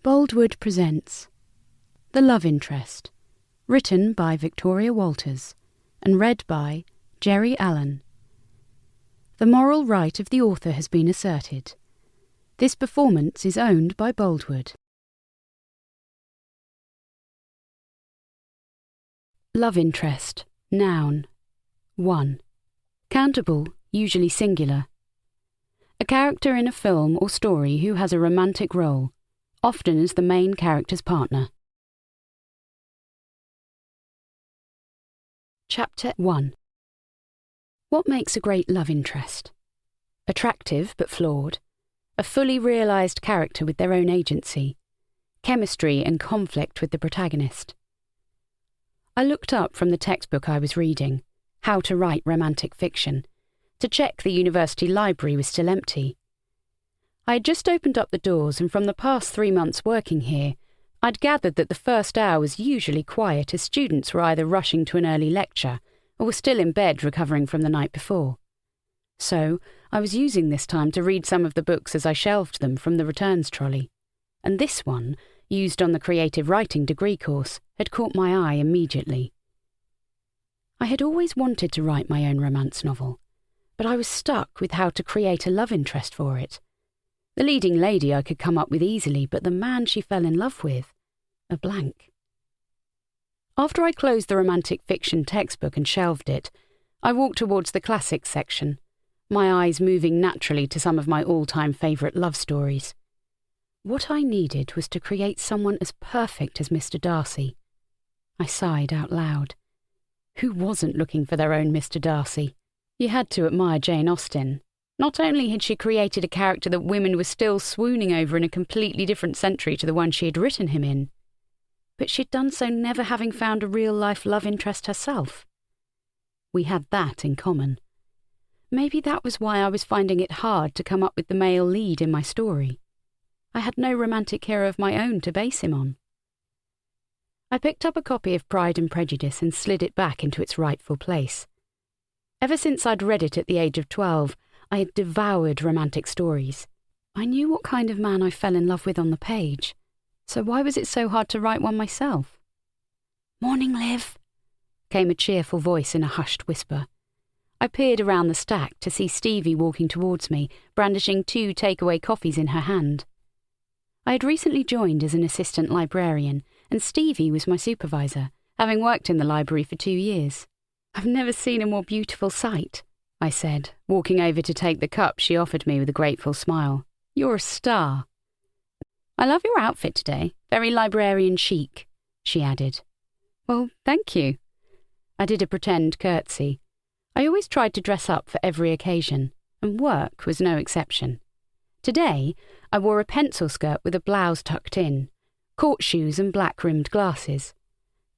Boldwood presents The Love Interest, written by Victoria Walters and read by Jerry Allen. The moral right of the author has been asserted. This performance is owned by Boldwood. Love interest, noun. 1. Countable, usually singular. A character in a film or story who has a romantic role, often as the main character's partner. Chapter 1. What makes a great love interest? Attractive but flawed, a fully realised character with their own agency, chemistry and conflict with the protagonist. I looked up from the textbook I was reading, How to Write Romantic Fiction, to check the university library was still empty. I had just opened up the doors, and from the past 3 months working here, I'd gathered that the first hour was usually quiet as students were either rushing to an early lecture or were still in bed recovering from the night before. So I was using this time to read some of the books as I shelved them from the returns trolley, and this one, used on the creative writing degree course, had caught my eye immediately. I had always wanted to write my own romance novel, but I was stuck with how to create a love interest for it. The leading lady I could come up with easily, but the man she fell in love with, a blank. After I closed the romantic fiction textbook and shelved it, I walked towards the classics section, my eyes moving naturally to some of my all-time favourite love stories. What I needed was to create someone as perfect as Mr. Darcy. I sighed out loud. Who wasn't looking for their own Mr. Darcy? You had to admire Jane Austen. Not only had she created a character that women were still swooning over in a completely different century to the one she had written him in, but she'd done so never having found a real-life love interest herself. We had that in common. Maybe that was why I was finding it hard to come up with the male lead in my story. I had no romantic hero of my own to base him on. I picked up a copy of Pride and Prejudice and slid it back into its rightful place. Ever since I'd read it at the age of 12, I had devoured romantic stories. I knew what kind of man I fell in love with on the page, so why was it so hard to write one myself? "Morning, Liv," came a cheerful voice in a hushed whisper. I peered around the stack to see Stevie walking towards me, brandishing 2 takeaway coffees in her hand. I had recently joined as an assistant librarian, and Stevie was my supervisor, having worked in the library for 2 years. "I've never seen a more beautiful sight," I said, walking over to take the cup she offered me with a grateful smile. "You're a star." "I love your outfit today, very librarian chic," she added. "Well, thank you." I did a pretend curtsy. I always tried to dress up for every occasion, and work was no exception. Today, I wore a pencil skirt with a blouse tucked in, court shoes and black-rimmed glasses.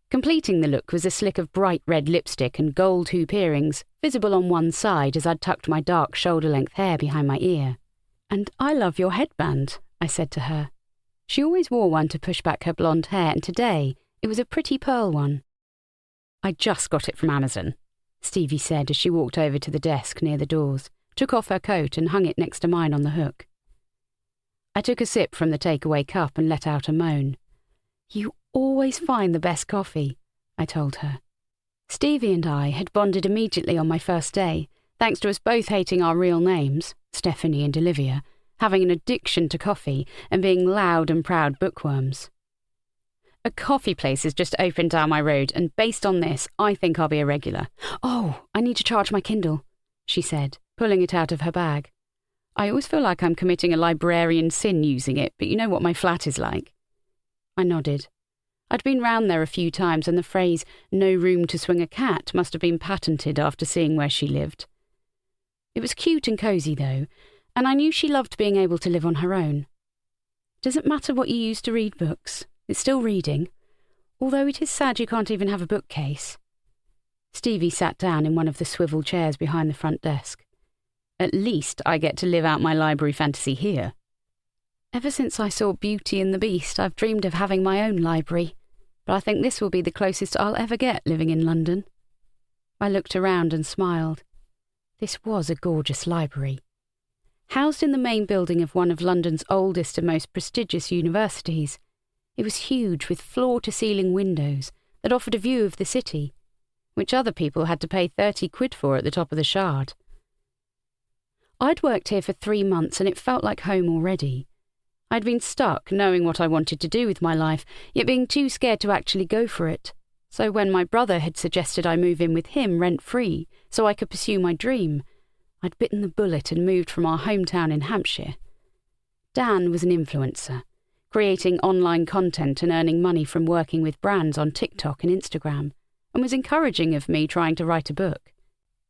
Completing the look was a slick of bright red lipstick and gold hoop earrings, visible on one side as I'd tucked my dark shoulder-length hair behind my ear. "And I love your headband," I said to her. She always wore one to push back her blonde hair, and today it was a pretty pearl one. "I just got it from Amazon," Stevie said as she walked over to the desk near the doors, took off her coat and hung it next to mine on the hook. I took a sip from the takeaway cup and let out a moan. "You always find the best coffee," I told her. Stevie and I had bonded immediately on my first day, thanks to us both hating our real names, Stephanie and Olivia, having an addiction to coffee, and being loud and proud bookworms. "A coffee place has just opened down my road, and based on this, I think I'll be a regular. Oh, I need to charge my Kindle," she said, pulling it out of her bag. "I always feel like I'm committing a librarian sin using it, but you know what my flat is like." I nodded. I'd been round there a few times, and the phrase, "no room to swing a cat," must have been patented after seeing where she lived. It was cute and cosy, though, and I knew she loved being able to live on her own. Doesn't matter what you use to read books, it's still reading, although it is sad you can't even have a bookcase. Stevie sat down in one of the swivel chairs behind the front desk. "At least I get to live out my library fantasy here." Ever since I saw Beauty and the Beast, I've dreamed of having my own library, but I think this will be the closest I'll ever get living in London. I looked around and smiled. This was a gorgeous library. Housed in the main building of one of London's oldest and most prestigious universities, it was huge with floor-to-ceiling windows that offered a view of the city, which other people had to pay 30 quid for at the top of the Shard. I'd worked here for 3 months and it felt like home already. I'd been stuck knowing what I wanted to do with my life, yet being too scared to actually go for it. So when my brother had suggested I move in with him rent-free so I could pursue my dream, I'd bitten the bullet and moved from our hometown in Hampshire. Dan was an influencer, creating online content and earning money from working with brands on TikTok and Instagram, and was encouraging of me trying to write a book.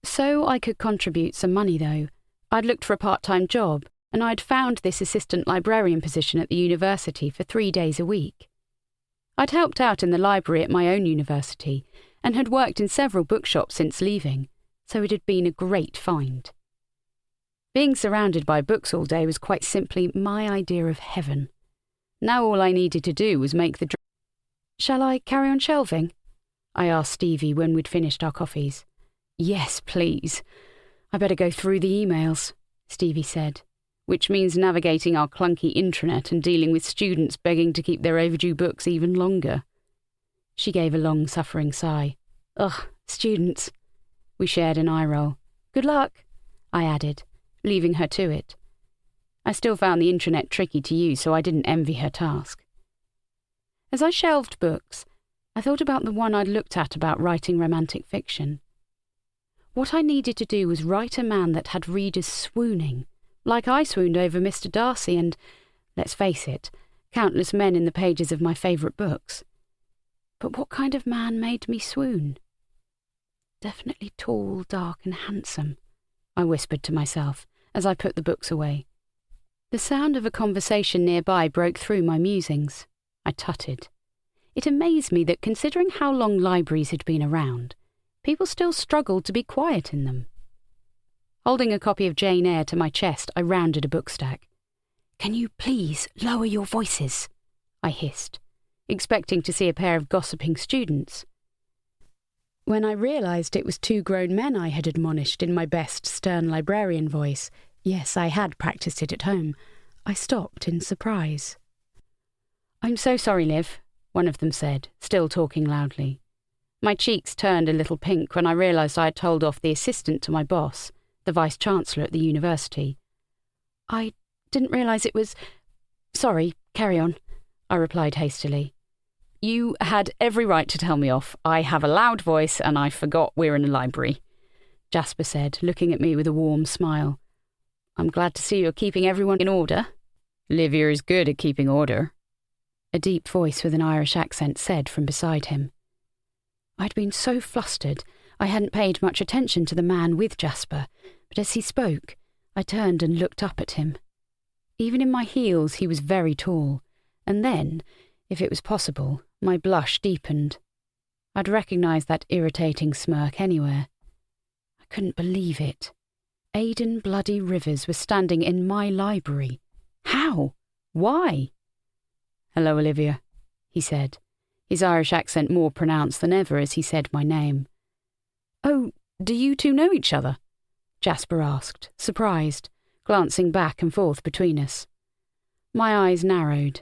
So I could contribute some money, though. I'd looked for a part-time job, and I'd found this assistant librarian position at the university for 3 days a week. I'd helped out in the library at my own university, and had worked in several bookshops since leaving, so it had been a great find. Being surrounded by books all day was quite simply my idea of heaven. Now all I needed to do was make the "Shall I carry on shelving?" I asked Stevie when we'd finished our coffees. "Yes, please. I better go through the emails," Stevie said, which means navigating our clunky intranet and dealing with students begging to keep their overdue books even longer. She gave a long-suffering sigh. "Ugh, students." We shared an eye roll. "Good luck," I added, leaving her to it. I still found the intranet tricky to use, so I didn't envy her task. As I shelved books, I thought about the one I'd looked at about writing romantic fiction. What I needed to do was write a man that had readers swooning, like I swooned over Mr. Darcy and, let's face it, countless men in the pages of my favourite books. But what kind of man made me swoon? "Definitely tall, dark and handsome," I whispered to myself as I put the books away. The sound of a conversation nearby broke through my musings. I tutted. It amazed me that, considering how long libraries had been around, people still struggled to be quiet in them. Holding a copy of Jane Eyre to my chest, I rounded a bookstack. "Can you please lower your voices?" I hissed, expecting to see a pair of gossiping students. When I realised it was 2 grown men I had admonished in my best stern librarian voice, yes, I had practised it at home, I stopped in surprise. "I'm so sorry, Liv," one of them said, still talking loudly. My cheeks turned a little pink when I realised I had told off the assistant to my boss, the Vice-Chancellor at the university. "I didn't realise it was—" "Sorry, carry on," I replied hastily. "You had every right to tell me off. I have a loud voice and I forgot we're in a library," Jasper said, looking at me with a warm smile. "I'm glad to see you're keeping everyone in order." "Livia is good at keeping order," a deep voice with an Irish accent said from beside him. I'd been so flustered I hadn't paid much attention to the man with Jasper, but as he spoke, I turned and looked up at him. Even in my heels he was very tall, and then, if it was possible, my blush deepened. I'd recognise that irritating smirk anywhere. I couldn't believe it. Aiden bloody Rivers was standing in my library. How? Why? "Hello, Olivia," he said, his Irish accent more pronounced than ever as he said my name. "Oh, do you two know each other?" Jasper asked, surprised, glancing back and forth between us. My eyes narrowed.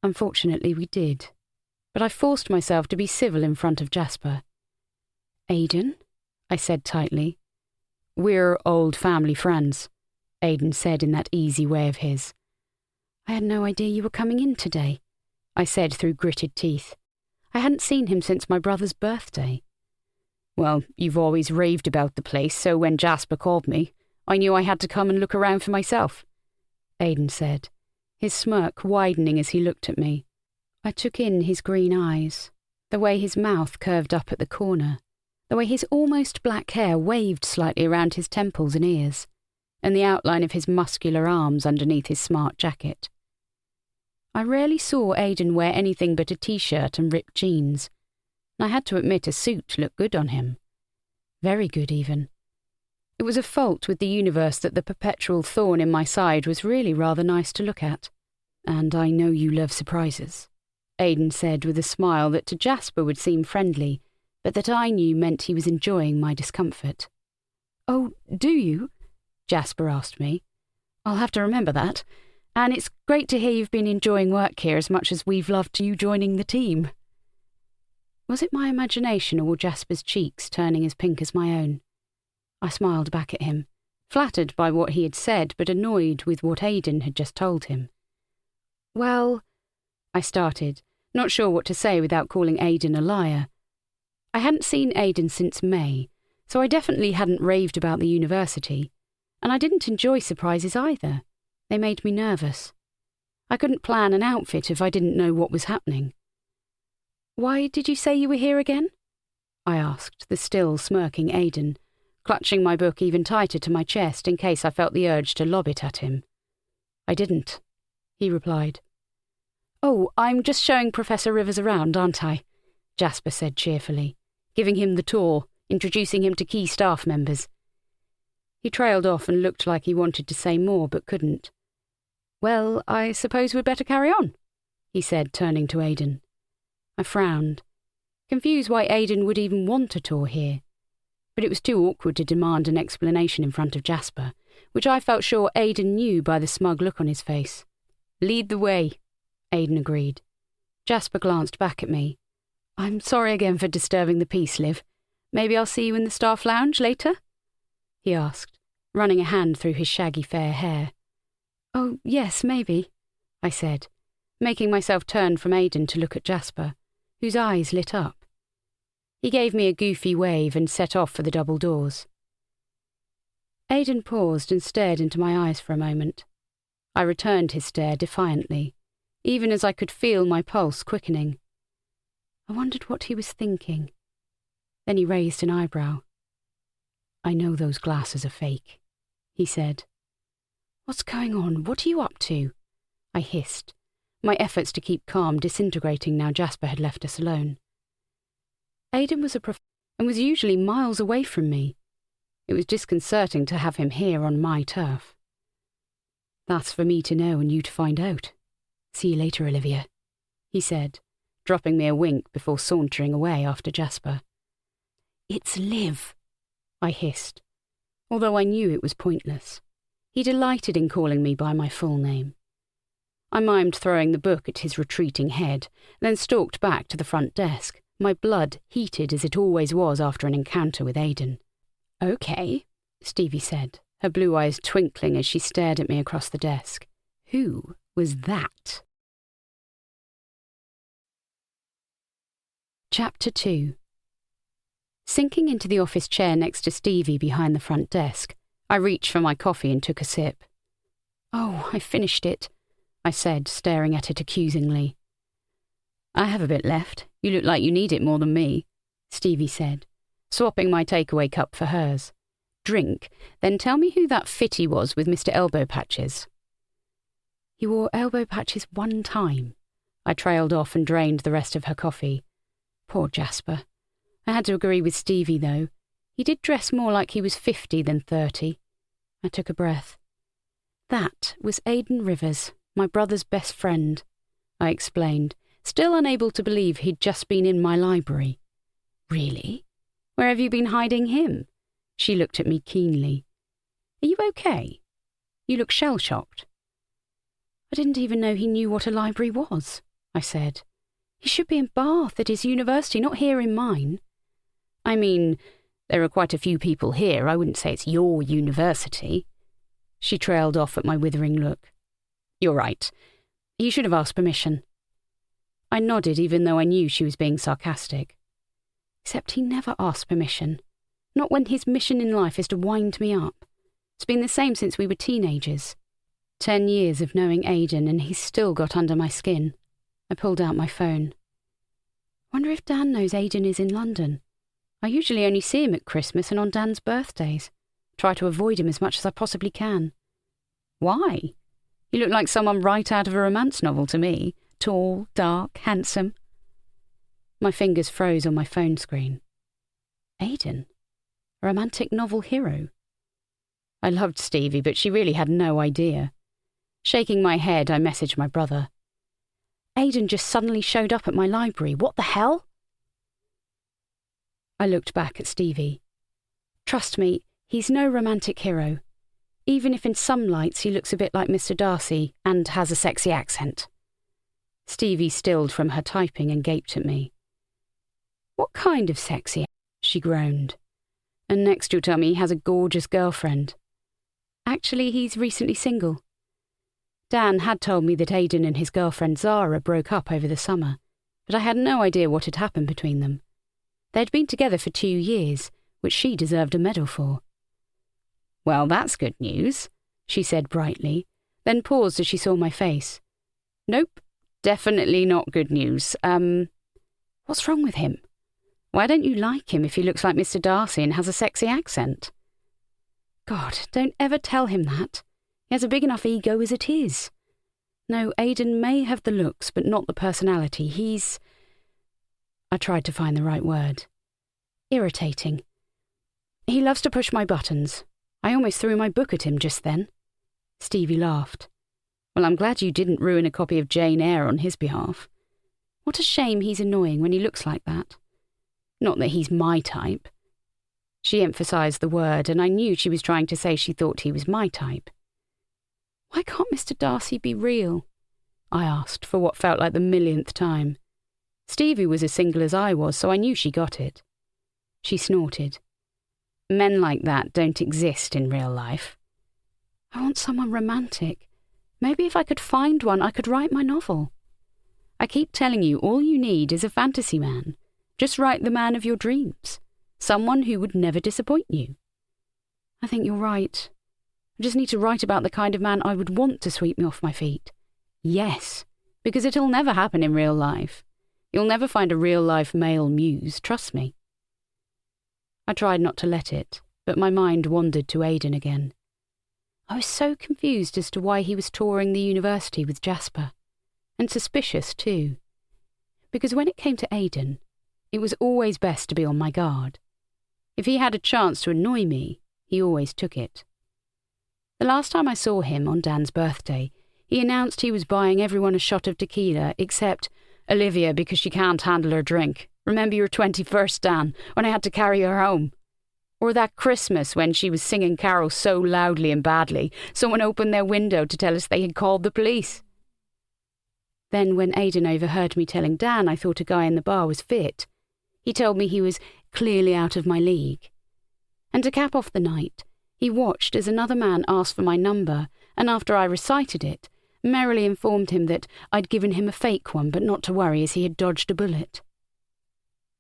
Unfortunately, we did, but I forced myself to be civil in front of Jasper. "Aiden?" I said tightly. "We're old family friends," Aiden said in that easy way of his. "I had no idea you were coming in today," I said through gritted teeth. I hadn't seen him since my brother's birthday. "Well, you've always raved about the place, so when Jasper called me, I knew I had to come and look around for myself," Aiden said, his smirk widening as he looked at me. I took in his green eyes, the way his mouth curved up at the corner, the way his almost black hair waved slightly around his temples and ears, and the outline of his muscular arms underneath his smart jacket. I rarely saw Aiden wear anything but a t-shirt and ripped jeans, and I had to admit a suit looked good on him. Very good, even. It was a fault with the universe that the perpetual thorn in my side was really rather nice to look at. "And I know you love surprises," Aiden said with a smile that to Jasper would seem friendly, but that I knew meant he was enjoying my discomfort. "Oh, do you?" Jasper asked me. I'll have to remember that. And it's great to hear you've been enjoying work here as much as we've loved you joining the team. Was it my imagination or were Jasper's cheeks turning as pink as my own? I smiled back at him, flattered by what he had said but annoyed with what Aiden had just told him. Well, I started, not sure what to say without calling Aiden a liar. I hadn't seen Aiden since May, so I definitely hadn't raved about the university, and I didn't enjoy surprises either. They made me nervous. I couldn't plan an outfit if I didn't know what was happening. Why did you say you were here again? I asked the still smirking Aiden, clutching my book even tighter to my chest in case I felt the urge to lob it at him. I didn't, he replied. Oh, I'm just showing Professor Rivers around, aren't I? Jasper said cheerfully, giving him the tour, introducing him to key staff members. He trailed off and looked like he wanted to say more but couldn't. Well, I suppose we'd better carry on, he said, turning to Aiden. I frowned, confused why Aiden would even want a tour here. But it was too awkward to demand an explanation in front of Jasper, which I felt sure Aiden knew by the smug look on his face. Lead the way, Aiden agreed. Jasper glanced back at me. I'm sorry again for disturbing the peace, Liv. Maybe I'll see you in the staff lounge later? He asked, running a hand through his shaggy fair hair. Oh, yes, maybe, I said, making myself turn from Aiden to look at Jasper, whose eyes lit up. He gave me a goofy wave and set off for the double doors. Aiden paused and stared into my eyes for a moment. I returned his stare defiantly, even as I could feel my pulse quickening. I wondered what he was thinking. Then he raised an eyebrow. I know those glasses are fake, he said. What's going on? What are you up to? I hissed, my efforts to keep calm disintegrating now Jasper had left us alone. Aiden was a professor and was usually miles away from me. It was disconcerting to have him here on my turf. That's for me to know and you to find out. See you later, Olivia, he said, dropping me a wink before sauntering away after Jasper. It's Liv, I hissed, although I knew it was pointless. He delighted in calling me by my full name. I mimed throwing the book at his retreating head, then stalked back to the front desk, my blood heated as it always was after an encounter with Aiden. Okay, Stevie said, her blue eyes twinkling as she stared at me across the desk. Who was that? Chapter 2. Sinking into the office chair next to Stevie behind the front desk, I reached for my coffee and took a sip. Oh, I finished it, I said, staring at it accusingly. I have a bit left. You look like you need it more than me, Stevie said, swapping my takeaway cup for hers. Drink, then tell me who that fitty was with Mr. Elbow Patches. He wore elbow patches one time. I trailed off and drained the rest of her coffee. Poor Jasper. I had to agree with Stevie, though. He did dress more like he was 50 than 30. I took a breath. That was Aiden Rivers, my brother's best friend, I explained, still unable to believe he'd just been in my library. Really? Where have you been hiding him? She looked at me keenly. Are you okay? You look shell-shocked. I didn't even know he knew what a library was, I said. He should be in Bath at his university, not here in mine. I mean, there are quite a few people here. I wouldn't say it's your university. She trailed off at my withering look. You're right. You should have asked permission. I nodded even though I knew she was being sarcastic. Except he never asked permission. Not when his mission in life is to wind me up. It's been the same since we were teenagers. 10 years of knowing Aiden and he's still got under my skin. I pulled out my phone. Wonder if Dan knows Aiden is in London. I usually only see him at Christmas and on Dan's birthdays. Try to avoid him as much as I possibly can. Why? You look like someone right out of a romance novel to me. Tall, dark, handsome. My fingers froze on my phone screen. Aiden? A romantic novel hero? I loved Stevie, but she really had no idea. Shaking my head, I messaged my brother. Aiden just suddenly showed up at my library. What the hell? I looked back at Stevie. Trust me, he's no romantic hero. even if in some lights he looks a bit like Mr. Darcy and has a sexy accent. Stevie stilled from her typing and gaped at me. What kind of sexy? She groaned. And next you'll tell me he has a gorgeous girlfriend. Actually, he's recently single. Dan had told me that Aiden and his girlfriend Zara broke up over the summer, but I had no idea what had happened between them. They'd been together for 2 years, which she deserved a medal for. Well, that's good news, she said brightly, then paused as she saw my face. Nope, definitely not good news. What's wrong with him? Why don't you like him if he looks like Mr. Darcy and has a sexy accent? God, don't ever tell him that. He has a big enough ego as it is. No, Aiden may have the looks, but not the personality. He's... I tried to find the right word. Irritating. He loves to push my buttons. I almost threw my book at him just then. Stevie laughed. Well, I'm glad you didn't ruin a copy of Jane Eyre on his behalf. What a shame he's annoying when he looks like that. Not that he's my type. She emphasised the word, and I knew she was trying to say she thought he was my type. Why can't Mr. Darcy be real? I asked for what felt like the millionth time. Stevie was as single as I was, so I knew she got it. She snorted. Men like that don't exist in real life. I want someone romantic. Maybe if I could find one, I could write my novel. I keep telling you, all you need is a fantasy man. Just write the man of your dreams. Someone who would never disappoint you. I think you're right. I just need to write about the kind of man I would want to sweep me off my feet. Yes, because it'll never happen in real life. You'll never find a real-life male muse, trust me. I tried not to let it, but my mind wandered to Aiden again. I was so confused as to why he was touring the university with Jasper, and suspicious too. Because when it came to Aiden, it was always best to be on my guard. If he had a chance to annoy me, he always took it. The last time I saw him, on Dan's birthday, he announced he was buying everyone a shot of tequila except Olivia because she can't handle her drink. Remember your 21st, Dan, when I had to carry her home? Or that Christmas when she was singing carols so loudly and badly, someone opened their window to tell us they had called the police. Then when Aiden overheard me telling Dan I thought a guy in the bar was fit, he told me he was clearly out of my league. And to cap off the night, he watched as another man asked for my number, and after I recited it, merrily informed him that I'd given him a fake one, but not to worry as he had dodged a bullet.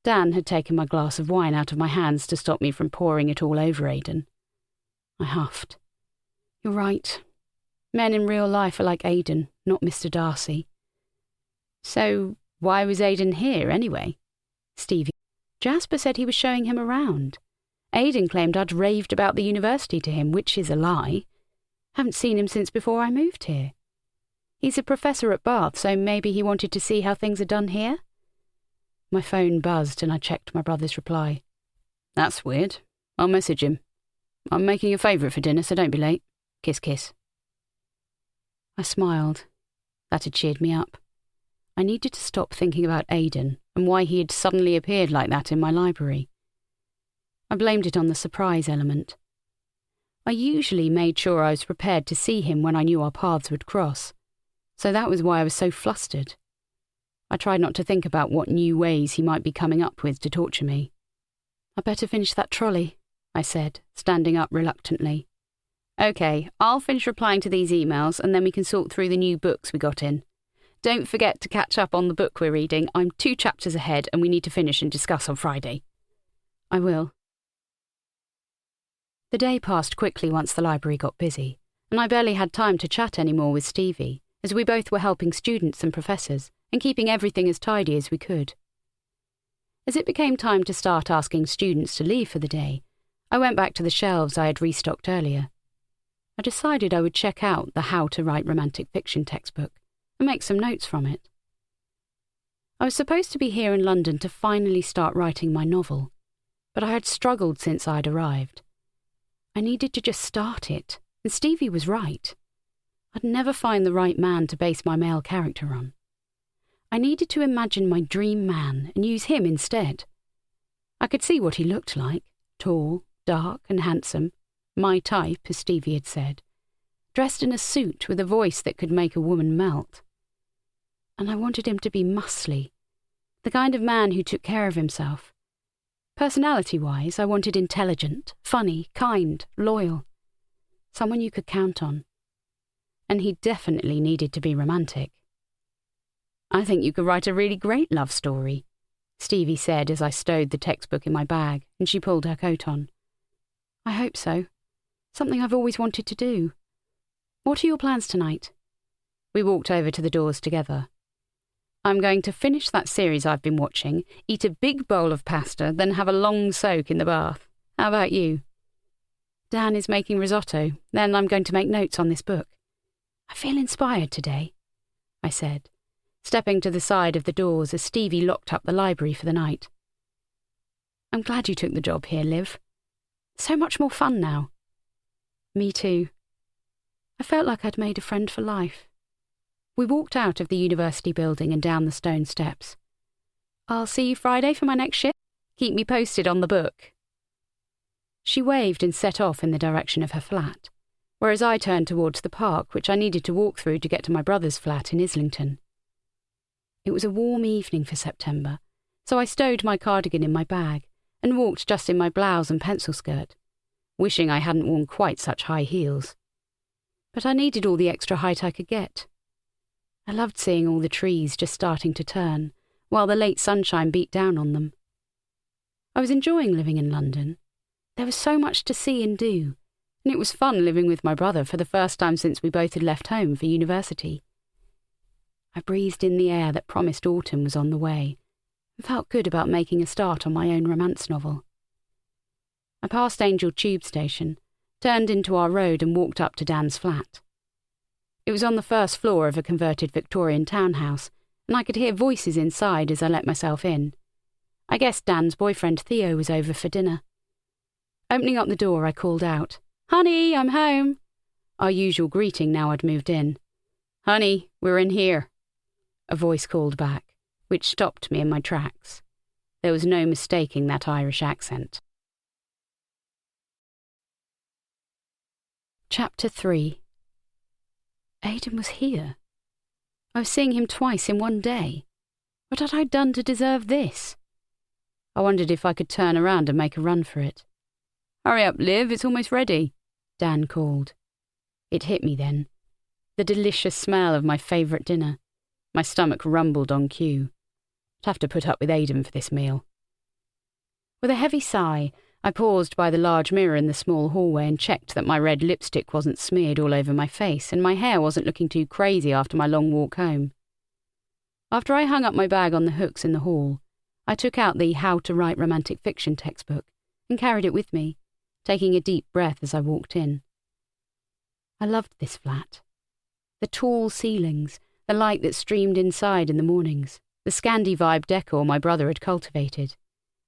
Dan had taken my glass of wine out of my hands to stop me from pouring it all over Aiden. I huffed. You're right. Men in real life are like Aiden, not Mr. Darcy. So why was Aiden here anyway? Stevie. Jasper said he was showing him around. Aiden claimed I'd raved about the university to him, which is a lie. Haven't seen him since before I moved here. He's a professor at Bath, so maybe he wanted to see how things are done here? My phone buzzed and I checked my brother's reply. That's weird. I'll message him. I'm making a favourite for dinner, so don't be late. Kiss, kiss. I smiled. That had cheered me up. I needed to stop thinking about Aiden and why he had suddenly appeared like that in my library. I blamed it on the surprise element. I usually made sure I was prepared to see him when I knew our paths would cross, so that was why I was so flustered. I tried not to think about what new ways he might be coming up with to torture me. I'd better finish that trolley, I said, standing up reluctantly. OK, I'll finish replying to these emails and then we can sort through the new books we got in. Don't forget to catch up on the book we're reading. I'm 2 chapters ahead and we need to finish and discuss on Friday. I will. The day passed quickly once the library got busy, and I barely had time to chat anymore with Stevie, as we both were helping students and professors and keeping everything as tidy as we could. As it became time to start asking students to leave for the day, I went back to the shelves I had restocked earlier. I decided I would check out the How to Write Romantic Fiction textbook and make some notes from it. I was supposed to be here in London to finally start writing my novel, but I had struggled since I'd arrived. I needed to just start it, and Stevie was right. I'd never find the right man to base my male character on. I needed to imagine my dream man and use him instead. I could see what he looked like, tall, dark and handsome, my type, as Stevie had said, dressed in a suit with a voice that could make a woman melt. And I wanted him to be muscly, the kind of man who took care of himself. Personality-wise, I wanted intelligent, funny, kind, loyal. Someone you could count on. And he definitely needed to be romantic. "I think you could write a really great love story," Stevie said as I stowed the textbook in my bag and she pulled her coat on. "I hope so. Something I've always wanted to do. What are your plans tonight?" We walked over to the doors together. "I'm going to finish that series I've been watching, eat a big bowl of pasta, then have a long soak in the bath. How about you?" "Dan is making risotto, then I'm going to make notes on this book. I feel inspired today," I said, stepping to the side of the doors as Stevie locked up the library for the night. "I'm glad you took the job here, Liv. So much more fun now." "Me too." I felt like I'd made a friend for life. We walked out of the university building and down the stone steps. "I'll see you Friday for my next shift. Keep me posted on the book." She waved and set off in the direction of her flat, whereas I turned towards the park, which I needed to walk through to get to my brother's flat in Islington. It was a warm evening for September, so I stowed my cardigan in my bag and walked just in my blouse and pencil skirt, wishing I hadn't worn quite such high heels. But I needed all the extra height I could get. I loved seeing all the trees just starting to turn, while the late sunshine beat down on them. I was enjoying living in London. There was so much to see and do, and it was fun living with my brother for the first time since we both had left home for university. I breathed in the air that promised autumn was on the way, and felt good about making a start on my own romance novel. I passed Angel Tube Station, turned into our road and walked up to Dan's flat. It was on the first floor of a converted Victorian townhouse, and I could hear voices inside as I let myself in. I guessed Dan's boyfriend Theo was over for dinner. Opening up the door, I called out, "Honey, I'm home," our usual greeting now I'd moved in. "Honey, we're in here," a voice called back, which stopped me in my tracks. There was no mistaking that Irish accent. Chapter 3. Aiden was here. I was seeing him twice in one day. What had I done to deserve this? I wondered if I could turn around and make a run for it. "Hurry up, Liv, it's almost ready," Dan called. It hit me then. The delicious smell of my favourite dinner. My stomach rumbled on cue. I'd have to put up with Aiden for this meal. With a heavy sigh, I paused by the large mirror in the small hallway and checked that my red lipstick wasn't smeared all over my face and my hair wasn't looking too crazy after my long walk home. After I hung up my bag on the hooks in the hall, I took out the How to Write Romantic Fiction textbook and carried it with me, taking a deep breath as I walked in. I loved this flat. The tall ceilings, the light that streamed inside in the mornings, the Scandi vibe decor my brother had cultivated,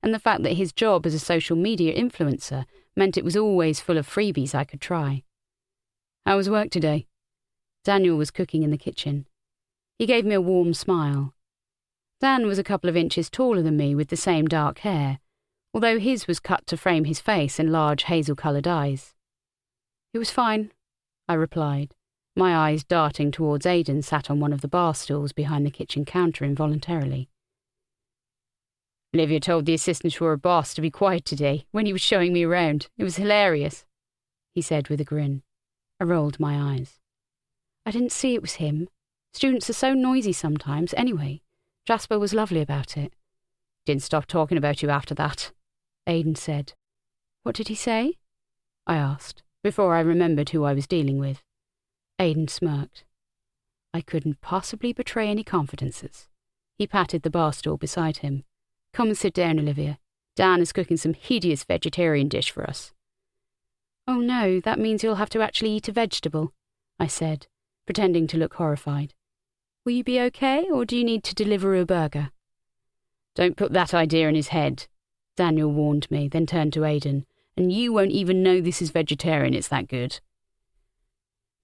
and the fact that his job as a social media influencer meant it was always full of freebies I could try. "How was work today?" Daniel was cooking in the kitchen. He gave me a warm smile. Dan was a couple of inches taller than me with the same dark hair, although his was cut to frame his face and large hazel-coloured eyes. "It was fine," I replied, my eyes darting towards Aiden sat on one of the bar stools behind the kitchen counter involuntarily. "Olivia told the assistant to her boss to be quiet today when he was showing me around. It was hilarious," he said with a grin. I rolled my eyes. "I didn't see it was him. Students are so noisy sometimes. Anyway, Jasper was lovely about it." "Didn't stop talking about you after that," Aiden said. "What did he say?" I asked, before I remembered who I was dealing with. Aiden smirked. I couldn't possibly betray any confidences. He patted the bar stool beside him. "Come and sit down, Olivia. Dan is cooking some hideous vegetarian dish for us." "Oh no, that means you'll have to actually eat a vegetable," I said, pretending to look horrified. "Will you be okay, or do you need to deliver a burger?" "Don't put that idea in his head," Daniel warned me, then turned to Aiden. "And you won't even know this is vegetarian, it's that good."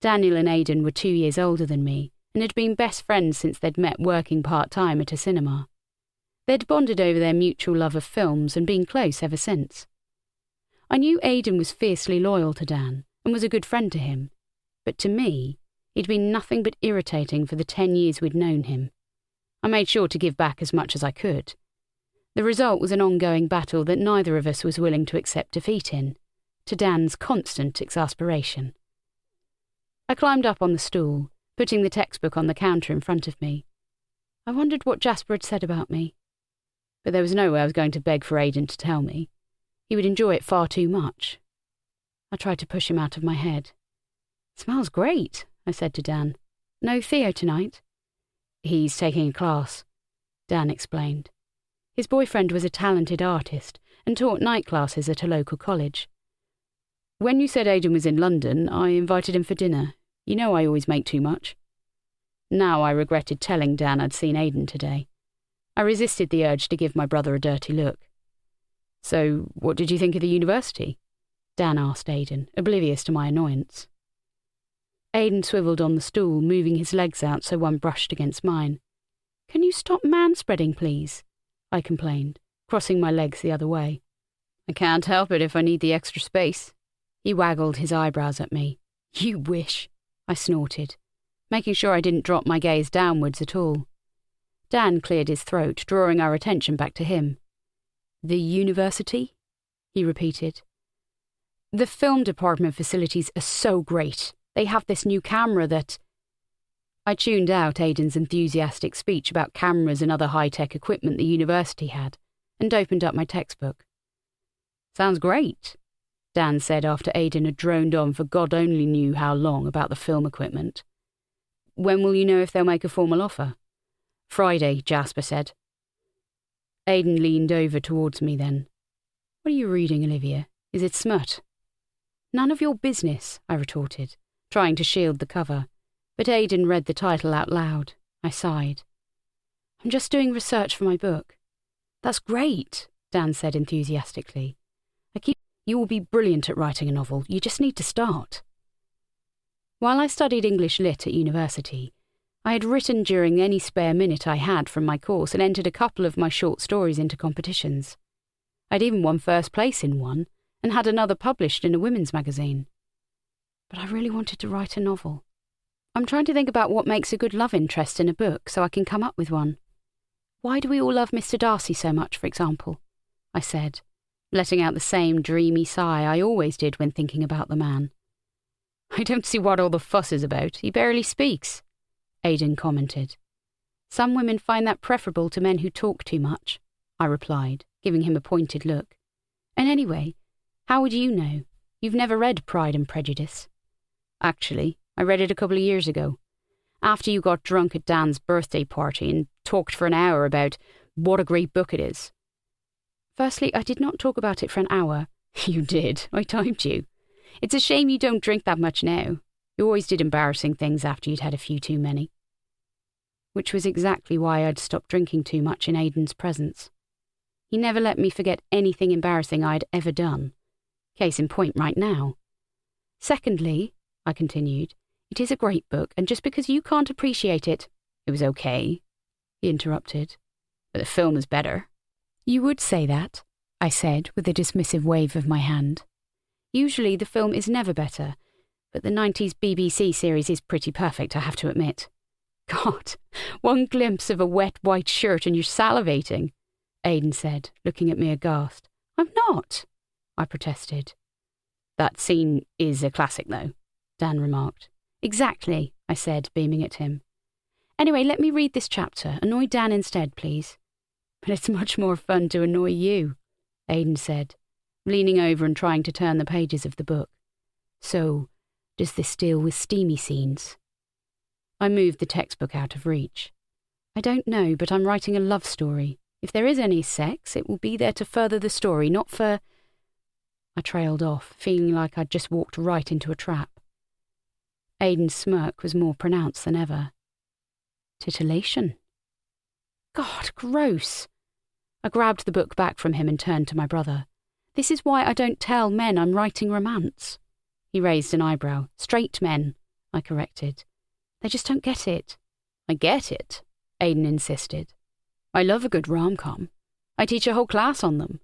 Daniel and Aiden were 2 years older than me, and had been best friends since they'd met working part-time at a cinema. They'd bonded over their mutual love of films and been close ever since. I knew Aiden was fiercely loyal to Dan and was a good friend to him, but to me, he'd been nothing but irritating for the 10 years we'd known him. I made sure to give back as much as I could. The result was an ongoing battle that neither of us was willing to accept defeat in, to Dan's constant exasperation. I climbed up on the stool, putting the textbook on the counter in front of me. I wondered what Jasper had said about me. But there was no way I was going to beg for Aiden to tell me. He would enjoy it far too much. I tried to push him out of my head. "Smells great," I said to Dan. "No Theo tonight?" "He's taking a class," Dan explained. His boyfriend was a talented artist and taught night classes at a local college. "When you said Aiden was in London, I invited him for dinner. You know I always make too much." Now I regretted telling Dan I'd seen Aiden today. I resisted the urge to give my brother a dirty look. "So, what did you think of the university?" Dan asked Aiden, oblivious to my annoyance. Aiden swivelled on the stool, moving his legs out so one brushed against mine. "Can you stop manspreading, please?" I complained, crossing my legs the other way. "I can't help it if I need the extra space." He waggled his eyebrows at me. "You wish," I snorted, making sure I didn't drop my gaze downwards at all. Dan cleared his throat, drawing our attention back to him. "The university?" he repeated. "The film department facilities are so great. They have this new camera that—" I tuned out Aiden's enthusiastic speech about cameras and other high-tech equipment the university had, and opened up my textbook. "Sounds great," Dan said after Aiden had droned on for God only knew how long about the film equipment. "When will you know if they'll make a formal offer?" "Friday," Jasper said. Aiden leaned over towards me then. "What are you reading, Olivia? Is it smut?" "None of your business," I retorted, trying to shield the cover, but Aiden read the title out loud. I sighed. "I'm just doing research for my book." "That's great," Dan said enthusiastically. "You will be brilliant at writing a novel. You just need to start." While I studied English Lit at university, I had written during any spare minute I had from my course and entered a couple of my short stories into competitions. I'd even won first place in one and had another published in a women's magazine. But I really wanted to write a novel. I'm trying to think about what makes a good love interest in a book so I can come up with one. Why do we all love Mr. Darcy so much, for example? I said, letting out the same dreamy sigh I always did when thinking about the man. "I don't see what all the fuss is about. He barely speaks," Aiden commented. "Some women find that preferable to men who talk too much," I replied, giving him a pointed look. "And anyway, how would you know? You've never read Pride and Prejudice." "Actually, I read it a couple of years ago, after you got drunk at Dan's birthday party and talked for an hour about what a great book it is." "Firstly, I did not talk about it for an hour." "You did. I timed you. It's a shame you don't drink that much now. You always did embarrassing things after you'd had a few too many." Which was exactly why I'd stopped drinking too much in Aiden's presence. He never let me forget anything embarrassing I'd ever done. Case in point right now. "Secondly," I continued, "it is a great book, and just because you can't appreciate it—" "It was okay," he interrupted. "But the film is better." "You would say that," I said with a dismissive wave of my hand. "Usually the film is never better, but the 90s BBC series is pretty perfect, I have to admit." "God, one glimpse of a wet white shirt and you're salivating," Aiden said, looking at me aghast. "I'm not," I protested. "That scene is a classic, though," Dan remarked. "Exactly," I said, beaming at him. "Anyway, let me read this chapter. Annoy Dan instead, please." "But it's much more fun to annoy you," Aiden said, leaning over and trying to turn the pages of the book. "So, does this deal with steamy scenes?" I moved the textbook out of reach. "I don't know, but I'm writing a love story. If there is any sex, it will be there to further the story, not for—" I trailed off, feeling like I'd just walked right into a trap. Aiden's smirk was more pronounced than ever. "Titillation." God, gross. I grabbed the book back from him and turned to my brother. "This is why I don't tell men I'm writing romance." He raised an eyebrow. "Straight men," I corrected. "They just don't get it." "I get it," Aiden insisted. "I love a good rom-com. I teach a whole class on them.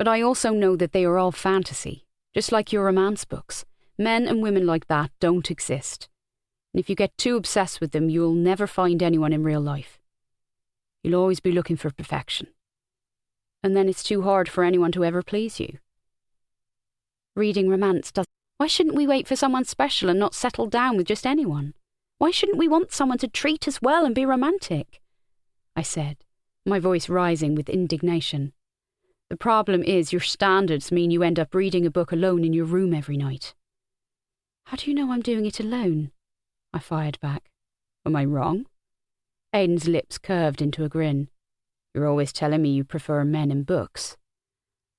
But I also know that they are all fantasy, just like your romance books. Men and women like that don't exist. And if you get too obsessed with them, you'll never find anyone in real life. You'll always be looking for perfection. And then it's too hard for anyone to ever please you. Reading romance does. Why shouldn't we wait for someone special and not settle down with just anyone? Why shouldn't we want someone to treat us well and be romantic? I said, my voice rising with indignation. The problem is your standards mean you end up reading a book alone in your room every night. How do you know I'm doing it alone? I fired back. Am I wrong? Aiden's lips curved into a grin. You're always telling me you prefer men in books.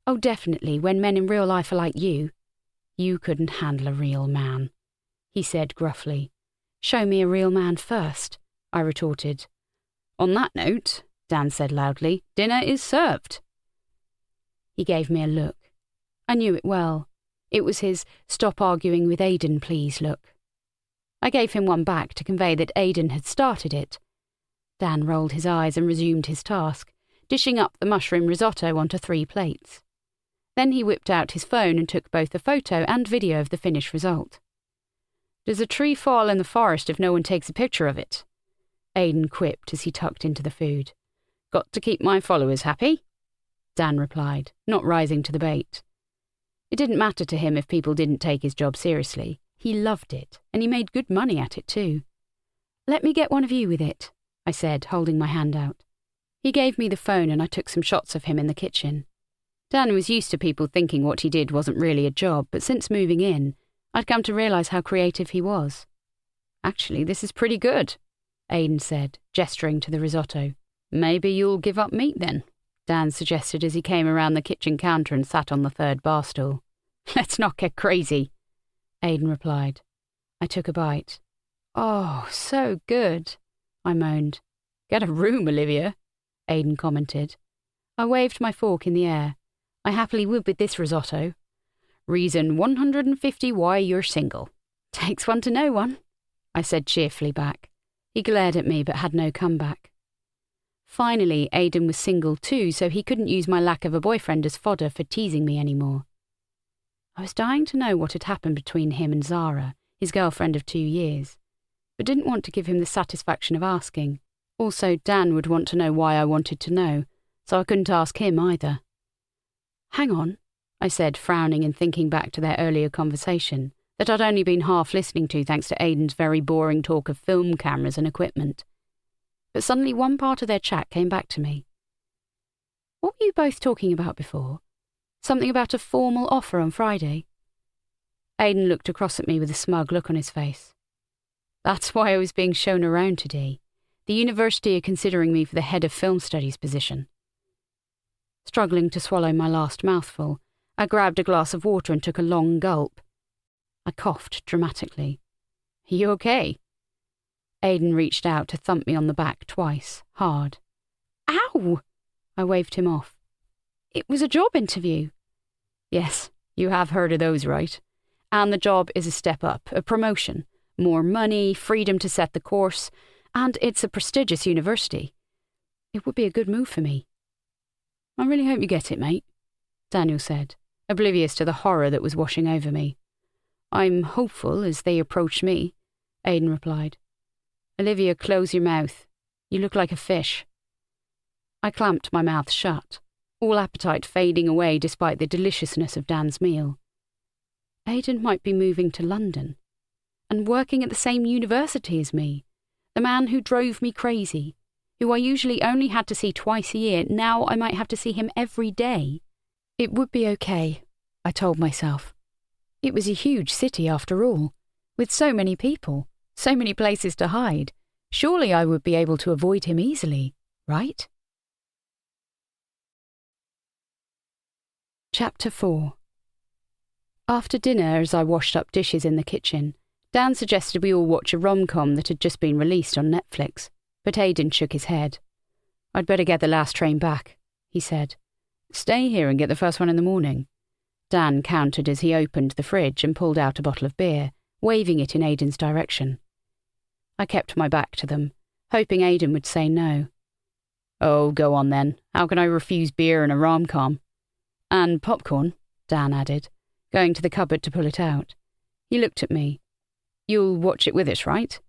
Oh, definitely, when men in real life are like you. You couldn't handle a real man, he said gruffly. Show me a real man first, I retorted. On that note, Dan said loudly, dinner is served. He gave me a look. I knew it well. It was his stop arguing with Aiden, please look. I gave him one back to convey that Aiden had started it. Dan rolled his eyes and resumed his task, dishing up the mushroom risotto onto 3 plates. Then he whipped out his phone and took both a photo and video of the finished result. Does a tree fall in the forest if no one takes a picture of it? Aiden quipped as he tucked into the food. Got to keep my followers happy? Dan replied, not rising to the bait. It didn't matter to him if people didn't take his job seriously. He loved it, and he made good money at it too. Let me get one of you with it, I said, holding my hand out. He gave me the phone and I took some shots of him in the kitchen. Dan was used to people thinking what he did wasn't really a job, but since moving in, I'd come to realise how creative he was. Actually, this is pretty good, Aiden said, gesturing to the risotto. Maybe you'll give up meat then, Dan suggested as he came around the kitchen counter and sat on the 3rd bar stool. Let's not get crazy, Aiden replied. I took a bite. Oh, so good, I moaned. Get a room, Olivia, Aiden commented. I waved my fork in the air. I happily would with this risotto. Reason 150 why you're single. Takes one to know one, I said cheerfully back. He glared at me but had no comeback. Finally, Aiden was single too, so he couldn't use my lack of a boyfriend as fodder for teasing me anymore. I was dying to know what had happened between him and Zara, his girlfriend of 2 years, but didn't want to give him the satisfaction of asking. Also, Dan would want to know why I wanted to know, so I couldn't ask him either. Hang on, I said, frowning and thinking back to their earlier conversation that I'd only been half listening to thanks to Aiden's very boring talk of film cameras and equipment. But suddenly one part of their chat came back to me. What were you both talking about before? Something about a formal offer on Friday? Aiden looked across at me with a smug look on his face. That's why I was being shown around today. The university are considering me for the head of film studies position. Struggling to swallow my last mouthful, I grabbed a glass of water and took a long gulp. I coughed dramatically. Are you okay? Aiden reached out to thump me on the back twice, hard. Ow! I waved him off. It was a job interview. Yes, you have heard of those, right? And the job is a step up, a promotion, more money, freedom to set the course, and it's a prestigious university. It would be a good move for me. I really hope you get it, mate, Daniel said, oblivious to the horror that was washing over me. I'm hopeful as they approach me, Aiden replied. Olivia, close your mouth. You look like a fish. I clamped my mouth shut, all appetite fading away despite the deliciousness of Dan's meal. Aiden might be moving to London, and working at the same university as me. The man who drove me crazy, who I usually only had to see twice a year, now I might have to see him every day. It would be okay, I told myself. It was a huge city after all, with so many people, so many places to hide. Surely I would be able to avoid him easily, right? Chapter 4. After dinner, as I washed up dishes in the kitchen, Dan suggested we all watch a rom-com that had just been released on Netflix, but Aiden shook his head. I'd better get the last train back, he said. Stay here and get the first one in the morning. Dan countered as he opened the fridge and pulled out a bottle of beer, waving it in Aiden's direction. I kept my back to them, hoping Aiden would say no. Oh, go on then. How can I refuse beer and a rom-com? And popcorn, Dan added, going to the cupboard to pull it out. He looked at me. You'll watch it with us, right?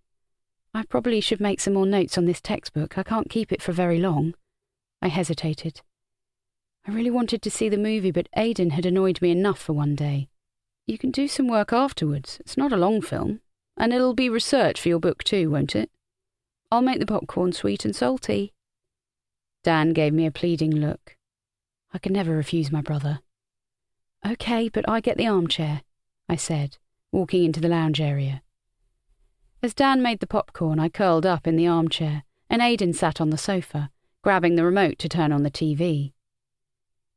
I probably should make some more notes on this textbook. I can't keep it for very long. I hesitated. I really wanted to see the movie, but Aiden had annoyed me enough for one day. You can do some work afterwards. It's not a long film. And it'll be research for your book too, won't it? I'll make the popcorn sweet and salty. Dan gave me a pleading look. I could never refuse my brother. Okay, but I get the armchair, I said, walking into the lounge area. As Dan made the popcorn, I curled up in the armchair, and Aiden sat on the sofa, grabbing the remote to turn on the TV.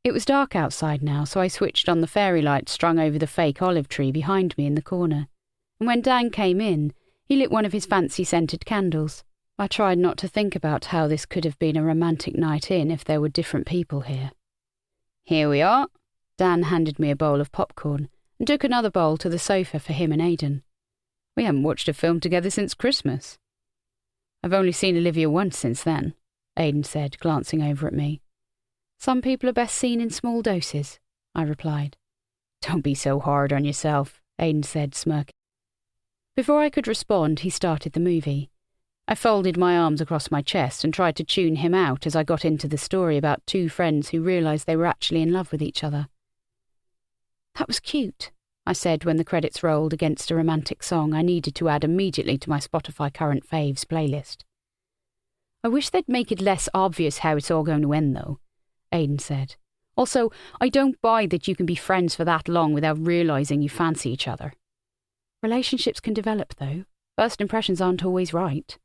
It was dark outside now, so I switched on the fairy light strung over the fake olive tree behind me in the corner, and when Dan came in, he lit one of his fancy scented candles. I tried not to think about how this could have been a romantic night in if there were different people here. Here we are. Dan handed me a bowl of popcorn and took another bowl to the sofa for him and Aiden. We haven't watched a film together since Christmas. I've only seen Olivia once since then, Aiden said, glancing over at me. Some people are best seen in small doses, I replied. Don't be so hard on yourself, Aiden said, smirking. Before I could respond, he started the movie. I folded my arms across my chest and tried to tune him out as I got into the story about two friends who realised they were actually in love with each other. That was cute, I said when the credits rolled against a romantic song I needed to add immediately to my Spotify Current Faves playlist. I wish they'd make it less obvious how it's all going to end, though, Aiden said. Also, I don't buy that you can be friends for that long without realising you fancy each other. Relationships can develop, though. First impressions aren't always right,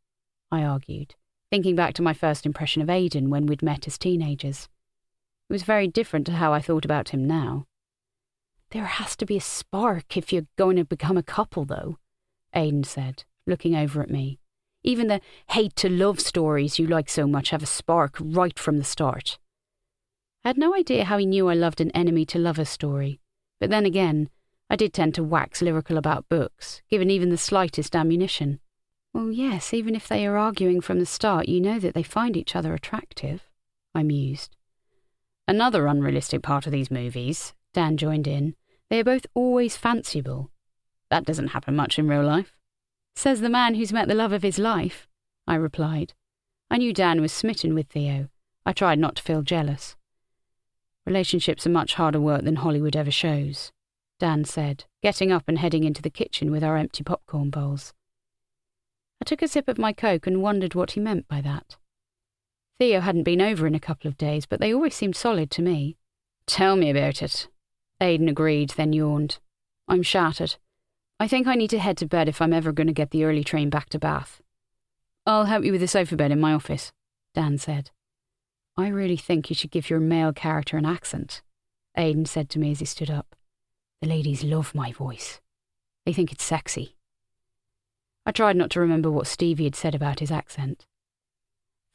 I argued, thinking back to my first impression of Aiden when we'd met as teenagers. It was very different to how I thought about him now. There has to be a spark if you're going to become a couple, though, Aiden said, looking over at me. Even the hate-to-love stories you like so much have a spark right from the start. I had no idea how he knew I loved an enemy-to-lover story, but then again, I did tend to wax lyrical about books, given even the slightest ammunition. Well, yes, even if they are arguing from the start, you know that they find each other attractive, I mused. Another unrealistic part of these movies, Dan joined in, they are both always fanciable. That doesn't happen much in real life. Says the man who's met the love of his life, I replied. I knew Dan was smitten with Theo. I tried not to feel jealous. Relationships are much harder work than Hollywood ever shows, Dan said, getting up and heading into the kitchen with our empty popcorn bowls. I took a sip of my Coke and wondered what he meant by that. Theo hadn't been over in a couple of days, but they always seemed solid to me. Tell me about it. Aiden agreed, then yawned. I'm shattered. I think I need to head to bed if I'm ever going to get the early train back to Bath. I'll help you with the sofa bed in my office, Dan said. I really think you should give your male character an accent, Aiden said to me as he stood up. The ladies love my voice. They think it's sexy. I tried not to remember what Stevie had said about his accent.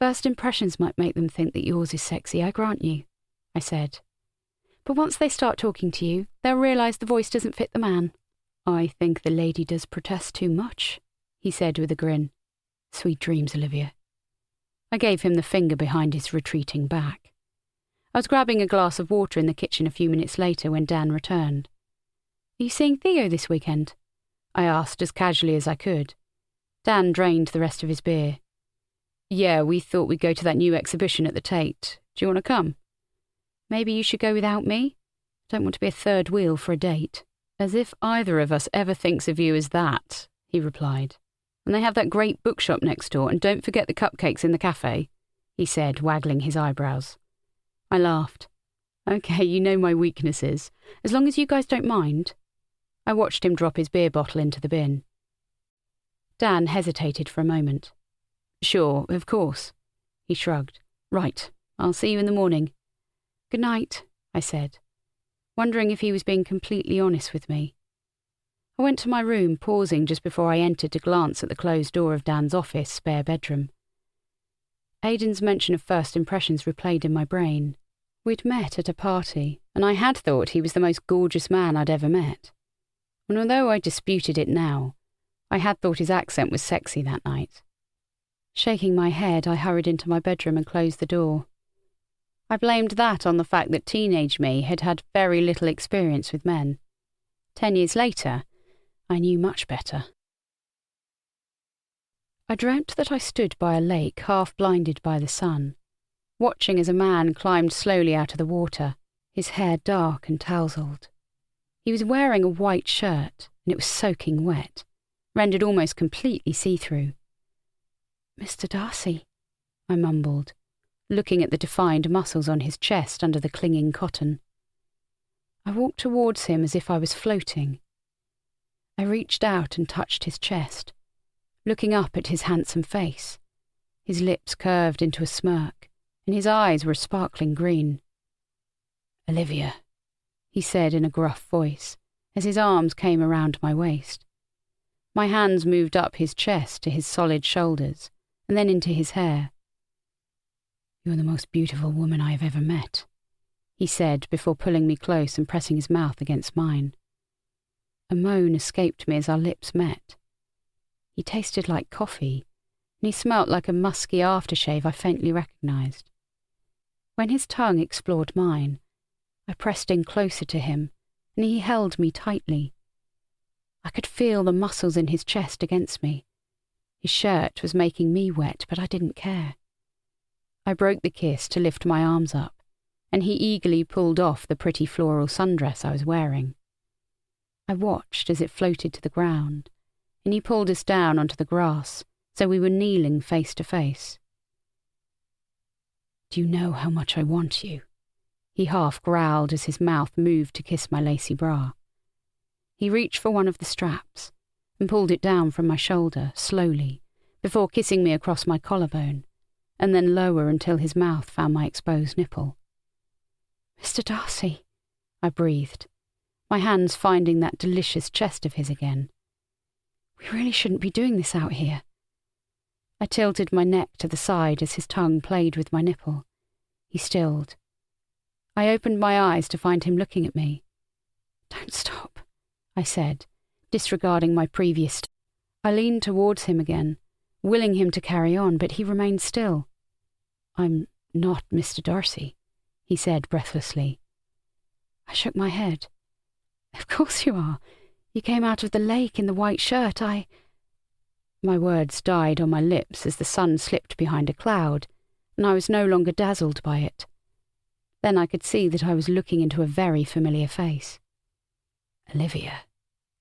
First impressions might make them think that yours is sexy, I grant you, I said. But once they start talking to you, they'll realise the voice doesn't fit the man. I think the lady does protest too much, he said with a grin. Sweet dreams, Olivia. I gave him the finger behind his retreating back. I was grabbing a glass of water in the kitchen a few minutes later when Dan returned. Are you seeing Theo this weekend? I asked as casually as I could. Dan drained the rest of his beer. Yeah, we thought we'd go to that new exhibition at the Tate. Do you want to come? Maybe you should go without me? Don't want to be a third wheel for a date. As if either of us ever thinks of you as that, he replied. And they have that great bookshop next door, and don't forget the cupcakes in the cafe, he said, waggling his eyebrows. I laughed. Okay, you know my weaknesses. As long as you guys don't mind. I watched him drop his beer bottle into the bin. Dan hesitated for a moment. Sure, of course. He shrugged. Right, I'll see you in the morning. Good night, I said, wondering if he was being completely honest with me. I went to my room, pausing just before I entered to glance at the closed door of Dan's office, spare bedroom. Aiden's mention of first impressions replayed in my brain. We'd met at a party, and I had thought he was the most gorgeous man I'd ever met. And although I disputed it now, I had thought his accent was sexy that night. Shaking my head, I hurried into my bedroom and closed the door. I blamed that on the fact that teenage me had had very little experience with men. 10 years later, I knew much better. I dreamt that I stood by a lake half blinded by the sun, watching as a man climbed slowly out of the water, his hair dark and tousled. He was wearing a white shirt, and it was soaking wet, rendered almost completely see-through. "Mr. Darcy," I mumbled, looking at the defined muscles on his chest under the clinging cotton. I walked towards him as if I was floating. I reached out and touched his chest, looking up at his handsome face. His lips curved into a smirk, and his eyes were a sparkling green. "Olivia," he said in a gruff voice, as his arms came around my waist. My hands moved up his chest to his solid shoulders, and then into his hair. "You're the most beautiful woman I have ever met," he said before pulling me close and pressing his mouth against mine. A moan escaped me as our lips met. He tasted like coffee, and he smelt like a musky aftershave I faintly recognised. When his tongue explored mine, I pressed in closer to him, and he held me tightly. I could feel the muscles in his chest against me. His shirt was making me wet, but I didn't care. I broke the kiss to lift my arms up, and he eagerly pulled off the pretty floral sundress I was wearing. I watched as it floated to the ground, and he pulled us down onto the grass, so we were kneeling face to face. "Do you know how much I want you?" he half growled as his mouth moved to kiss my lacy bra. He reached for one of the straps and pulled it down from my shoulder, slowly, before kissing me across my collarbone, and then lower until his mouth found my exposed nipple. "Mr. Darcy," I breathed, my hands finding that delicious chest of his again. "We really shouldn't be doing this out here." I tilted my neck to the side as his tongue played with my nipple. He stilled. I opened my eyes to find him looking at me. "Don't stop," I said, disregarding my previous. I leaned towards him again, willing him to carry on, but he remained still. "I'm not Mr. Darcy," he said breathlessly. I shook my head. "Of course you are. You came out of the lake in the white shirt. My words died on my lips as the sun slipped behind a cloud, and I was no longer dazzled by it. Then I could see that I was looking into a very familiar face. "Olivia,"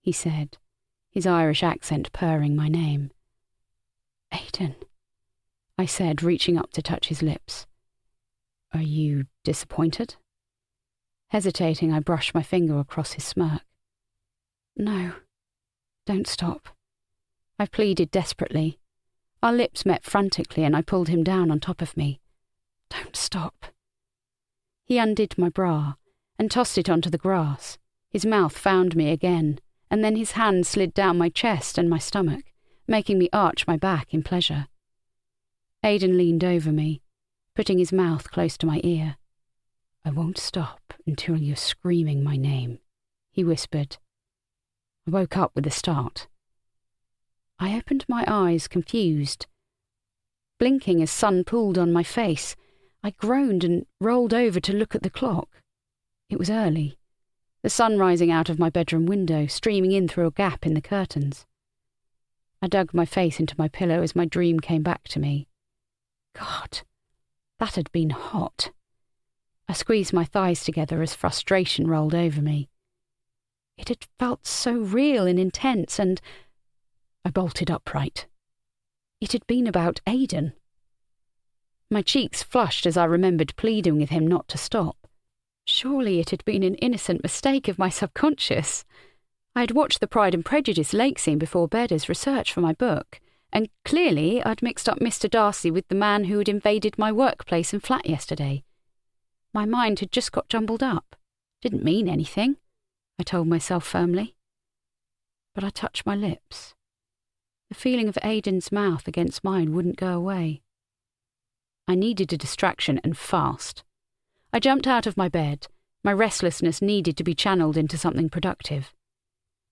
he said, his Irish accent purring my name. "Aiden," I said, reaching up to touch his lips. "Are you disappointed?" Hesitating, I brushed my finger across his smirk. "No, don't stop," I pleaded desperately. Our lips met frantically and I pulled him down on top of me. "Don't stop." He undid my bra and tossed it onto the grass. His mouth found me again, and then his hand slid down my chest and my stomach, making me arch my back in pleasure. Aiden leaned over me, putting his mouth close to my ear. "I won't stop until you're screaming my name," he whispered. I woke up with a start. I opened my eyes, confused. Blinking as sun pooled on my face, I groaned and rolled over to look at the clock. It was early, the sun rising out of my bedroom window, streaming in through a gap in the curtains. I dug my face into my pillow as my dream came back to me. God, that had been hot. I squeezed my thighs together as frustration rolled over me. It had felt so real and intense, and I bolted upright. It had been about Aiden. My cheeks flushed as I remembered pleading with him not to stop. Surely it had been an innocent mistake of my subconscious. I had watched the Pride and Prejudice lake scene before bed as research for my book, and clearly I'd mixed up Mr. Darcy with the man who had invaded my workplace and flat yesterday. My mind had just got jumbled up. Didn't mean anything, I told myself firmly. But I touched my lips. The feeling of Aiden's mouth against mine wouldn't go away. I needed a distraction, and fast. I jumped out of my bed. My restlessness needed to be channeled into something productive.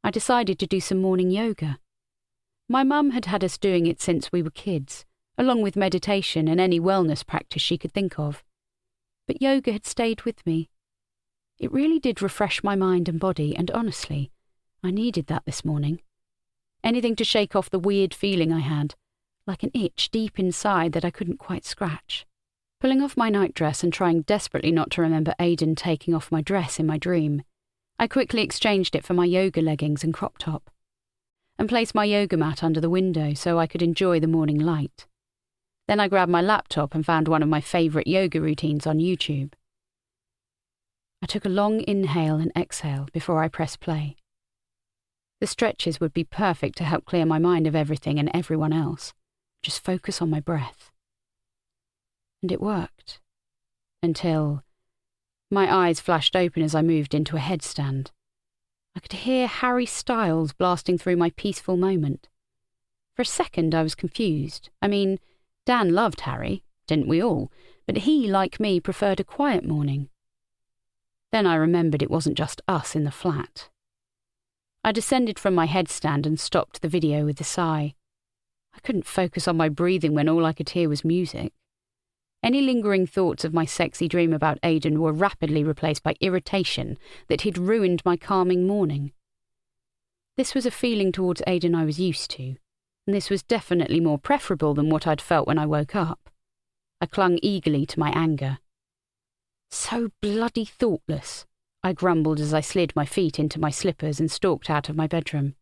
I decided to do some morning yoga. My mum had had us doing it since we were kids, along with meditation and any wellness practice she could think of. but yoga had stayed with me. It really did refresh my mind and body, and honestly, I needed that this morning. Anything to shake off the weird feeling I had, like an itch deep inside that I couldn't quite scratch. Pulling off my nightdress and trying desperately not to remember Aiden taking off my dress in my dream, I quickly exchanged it for my yoga leggings and crop top, and placed my yoga mat under the window so I could enjoy the morning light. Then I grabbed my laptop and found one of my favourite yoga routines on YouTube. I took a long inhale and exhale before I pressed play. The stretches would be perfect to help clear my mind of everything and everyone else. Just focus on my breath. And it worked. Until my eyes flashed open as I moved into a headstand. I could hear Harry Styles blasting through my peaceful moment. For a second I was confused. I mean, Dan loved Harry, didn't we all? But he, like me, preferred a quiet morning. Then I remembered it wasn't just us in the flat. I descended from my headstand and stopped the video with a sigh. I couldn't focus on my breathing when all I could hear was music. Any lingering thoughts of my sexy dream about Aiden were rapidly replaced by irritation that he'd ruined my calming morning. This was a feeling towards Aiden I was used to, and this was definitely more preferable than what I'd felt when I woke up. I clung eagerly to my anger. So bloody thoughtless, I grumbled as I slid my feet into my slippers and stalked out of my bedroom.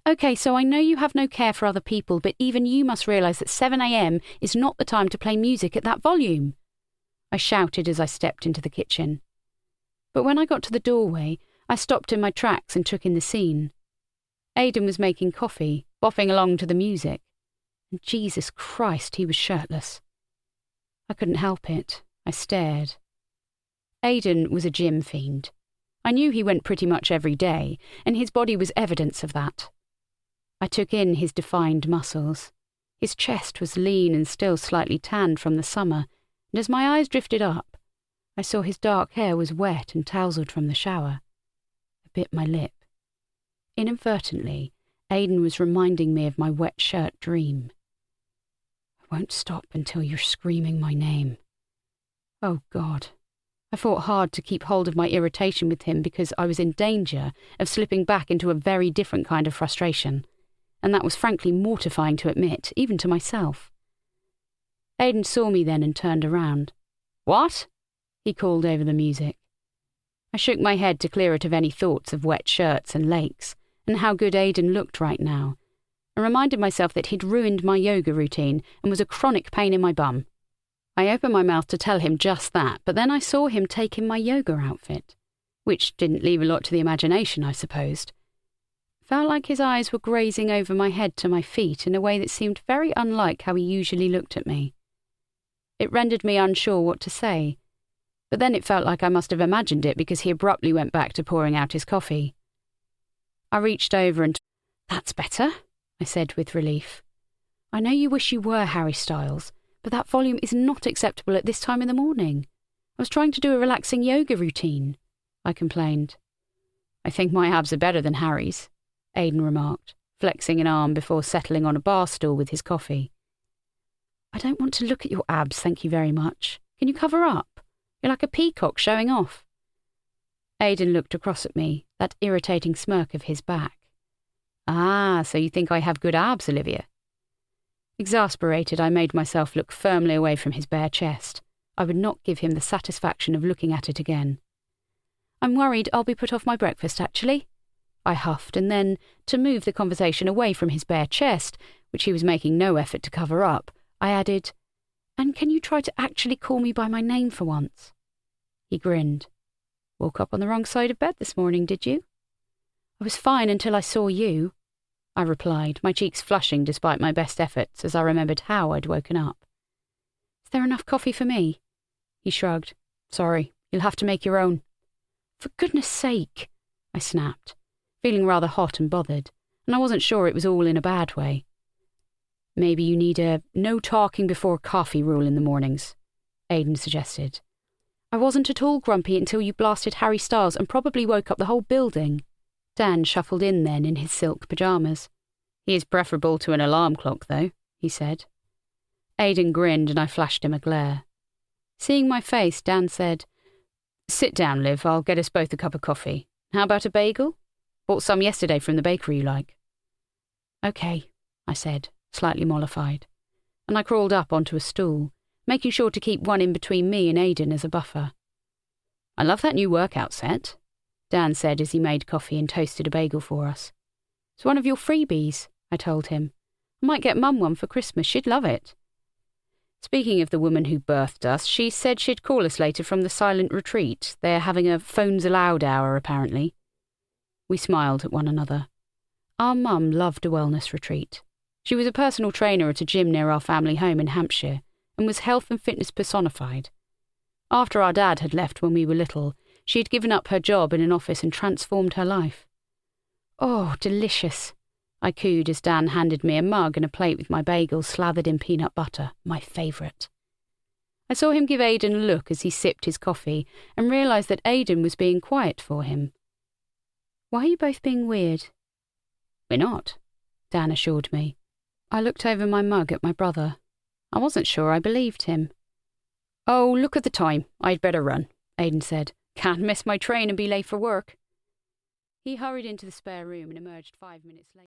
Okay, so I know you have no care for other people, but even you must realise that 7 a.m. is not the time to play music at that volume, I shouted as I stepped into the kitchen. But when I got to the doorway, I stopped in my tracks and took in the scene. Aiden was making coffee, bopping along to the music, and Jesus Christ, he was shirtless. I couldn't help it. I stared. Aiden was a gym fiend. I knew he went pretty much every day, and his body was evidence of that. I took in his defined muscles. His chest was lean and still slightly tanned from the summer, and as my eyes drifted up, I saw his dark hair was wet and tousled from the shower. I bit my lip. Inadvertently, Aiden was reminding me of my wet shirt dream. I won't stop until you're screaming my name. Oh, God. I fought hard to keep hold of my irritation with him because I was in danger of slipping back into a very different kind of frustration, and that was frankly mortifying to admit, even to myself. Aiden saw me then and turned around. "What?" he called over the music. I shook my head to clear it of any thoughts of wet shirts and lakes, and how good Aiden looked right now, and reminded myself that he'd ruined my yoga routine and was a chronic pain in my bum. I opened my mouth to tell him just that, but then I saw him take in my yoga outfit, which didn't leave a lot to the imagination, I supposed. Felt like his eyes were grazing over my head to my feet in a way that seemed very unlike how he usually looked at me. It rendered me unsure what to say, but then it felt like I must have imagined it because he abruptly went back to pouring out his coffee. I reached over and, "That's better," I said with relief. "I know you wish you were Harry Styles, but that volume is not acceptable at this time in the morning. I was trying to do a relaxing yoga routine," I complained. "I think my abs are better than Harry's," Aiden remarked, flexing an arm before settling on a bar stool with his coffee. "I don't want to look at your abs, thank you very much. Can you cover up? You're like a peacock showing off." Aiden looked across at me, that irritating smirk of his back. "Ah, so you think I have good abs, Olivia?" Exasperated, I made myself look firmly away from his bare chest. I would not give him the satisfaction of looking at it again. "I'm worried I'll be put off my breakfast, actually," I huffed, and then, to move the conversation away from his bare chest, which he was making no effort to cover up, I added, "And can you try to actually call me by my name for once?" He grinned. "Woke up on the wrong side of bed this morning, did you?" "I was fine until I saw you," I replied, my cheeks flushing despite my best efforts as I remembered how I'd woken up. "Is there enough coffee for me?" He shrugged. "Sorry, you'll have to make your own." "For goodness sake," I snapped, feeling rather hot and bothered, and I wasn't sure it was all in a bad way. "Maybe you need a no talking before coffee rule in the mornings," Aiden suggested. "I wasn't at all grumpy until you blasted Harry Styles and probably woke up the whole building." Dan shuffled in then in his silk pyjamas. "He is preferable to an alarm clock, though," he said. Aiden grinned and I flashed him a glare. Seeing my face, Dan said, "Sit down, Liv. I'll get us both a cup of coffee. How about a bagel? Bought some yesterday from the bakery you like." "Okay," I said, slightly mollified, and I crawled up onto a stool, making sure to keep one in between me and Aiden as a buffer. "I love that new workout set," Dan said as he made coffee and toasted a bagel for us. "It's one of your freebies," I told him. "I might get Mum one for Christmas. She'd love it." Speaking of the woman who birthed us, she said she'd call us later from the silent retreat. They're having a phones allowed hour, apparently. We smiled at one another. Our mum loved a wellness retreat. She was a personal trainer at a gym near our family home in Hampshire and was health and fitness personified. After our dad had left when we were little, she had given up her job in an office and transformed her life. "Oh, delicious," I cooed as Dan handed me a mug and a plate with my bagels slathered in peanut butter, my favourite. I saw him give Aiden a look as he sipped his coffee and realised that Aiden was being quiet for him. "Why are you both being weird?" "We're not," Dan assured me. I looked over my mug at my brother. I wasn't sure I believed him. "Oh, look at the time. I'd better run," Aiden said. "Can't miss my train and be late for work." He hurried into the spare room and emerged 5 minutes later.